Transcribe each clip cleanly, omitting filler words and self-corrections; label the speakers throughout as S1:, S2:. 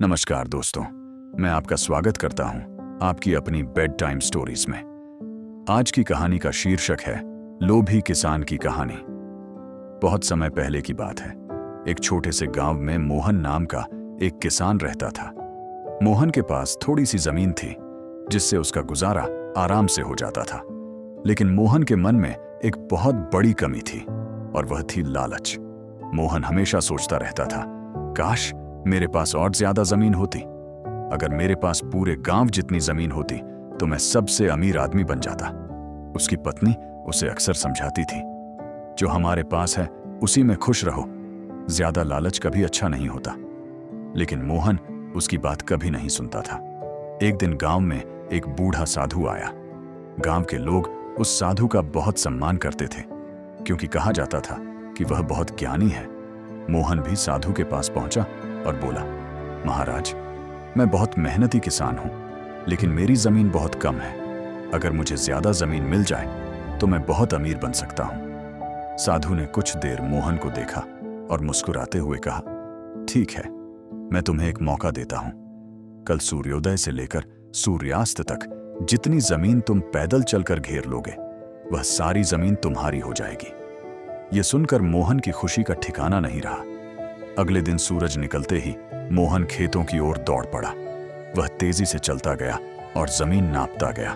S1: नमस्कार दोस्तों, मैं आपका स्वागत करता हूं आपकी अपनी बेड टाइम स्टोरीज में। आज की कहानी का शीर्षक है लोभी किसान की कहानी। बहुत समय पहले की बात है। एक छोटे से गांव में मोहन नाम का एक किसान रहता था। मोहन के पास थोड़ी सी जमीन थी जिससे उसका गुजारा आराम से हो जाता था। लेकिन मोहन के मन में एक बहुत बड़ी कमी थी और वह थी लालच। मोहन हमेशा सोचता रहता था, काश मेरे पास और ज्यादा जमीन होती। अगर मेरे पास पूरे गांव जितनी जमीन होती तो मैं सबसे अमीर आदमी बन जाता। उसकी पत्नी उसे अक्सर समझाती थी, जो हमारे पास है उसी में खुश रहो, ज्यादा लालच कभी अच्छा नहीं होता। लेकिन मोहन उसकी बात कभी नहीं सुनता था। एक दिन गांव में एक बूढ़ा साधु आया। गांव के लोग उस साधु का बहुत सम्मान करते थे, क्योंकि कहा जाता था कि वह बहुत ज्ञानी है। मोहन भी साधु के पास पहुंचा और बोला, महाराज, मैं बहुत मेहनती किसान हूं, लेकिन मेरी जमीन बहुत कम है। अगर मुझे ज्यादा जमीन मिल जाए तो मैं बहुत अमीर बन सकता हूं। साधु ने कुछ देर मोहन को देखा और मुस्कुराते हुए कहा, ठीक है, मैं तुम्हें एक मौका देता हूं। कल सूर्योदय से लेकर सूर्यास्त तक जितनी जमीन तुम पैदल चलकर घेर लोगे, वह सारी जमीन तुम्हारी हो जाएगी। यह सुनकर मोहन की खुशी का ठिकाना नहीं रहा। अगले दिन सूरज निकलते ही मोहन खेतों की ओर दौड़ पड़ा। वह तेजी से चलता गया और जमीन नापता गया।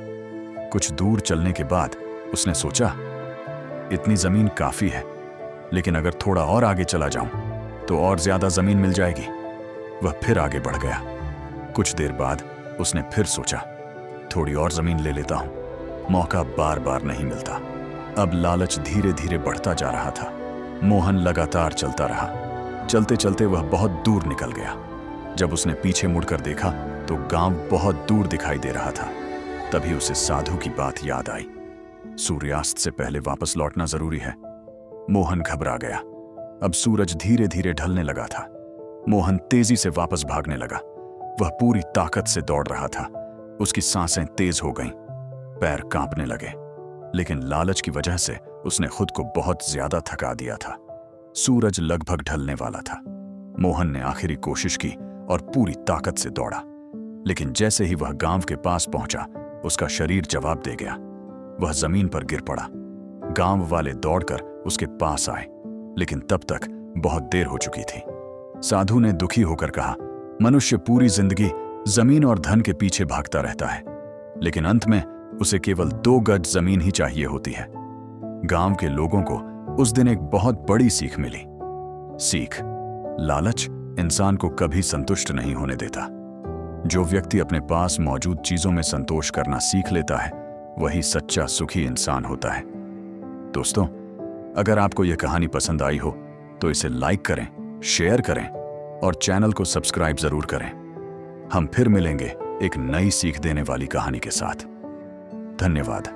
S1: कुछ दूर चलने के बाद उसने सोचा, इतनी जमीन काफी है, लेकिन अगर थोड़ा और आगे चला जाऊं तो और ज्यादा जमीन मिल जाएगी। वह फिर आगे बढ़ गया। कुछ देर बाद उसने फिर सोचा, थोड़ी और जमीन ले लेता हूं। मौका बार बार नहीं मिलता। अब लालच धीरे धीरे बढ़ता जा रहा था। मोहन लगातार चलता रहा। चलते चलते वह बहुत दूर निकल गया। जब उसने पीछे मुड़कर देखा तो गांव बहुत दूर दिखाई दे रहा था। तभी उसे साधु की बात याद आई। सूर्यास्त से पहले वापस लौटना जरूरी है। मोहन घबरा गया। अब सूरज धीरे धीरे ढलने लगा था। मोहन तेजी से वापस भागने लगा। वह पूरी ताकत से दौड़ रहा था। उसकी सांसें तेज हो गईं, पैर कांपने लगे। लेकिन लालच की वजह से उसने खुद को बहुत ज्यादा थका दिया था। सूरज लगभग ढलने वाला था। मोहन ने आखिरी कोशिश की और पूरी ताकत से दौड़ा। लेकिन जैसे ही वह गांव के पास पहुंचा, उसका शरीर जवाब दे गया। वह जमीन पर गिर पड़ा। गांव वाले दौड़कर उसके पास आए, लेकिन तब तक बहुत देर हो चुकी थी। साधु ने दुखी होकर कहा, मनुष्य पूरी जिंदगी जमीन और धन के पीछे भागता रहता है, लेकिन अंत में उसे केवल 2 गज जमीन ही चाहिए होती है। गांव के लोगों को उस दिन एक बहुत बड़ी सीख मिली। सीख, लालच इंसान को कभी संतुष्ट नहीं होने देता। जो व्यक्ति अपने पास मौजूद चीजों में संतोष करना सीख लेता है, वही सच्चा सुखी इंसान होता है। दोस्तों, अगर आपको यह कहानी पसंद आई हो तो इसे लाइक करें, शेयर करें और चैनल को सब्सक्राइब जरूर करें। हम फिर मिलेंगे एक नई सीख देने वाली कहानी के साथ। धन्यवाद।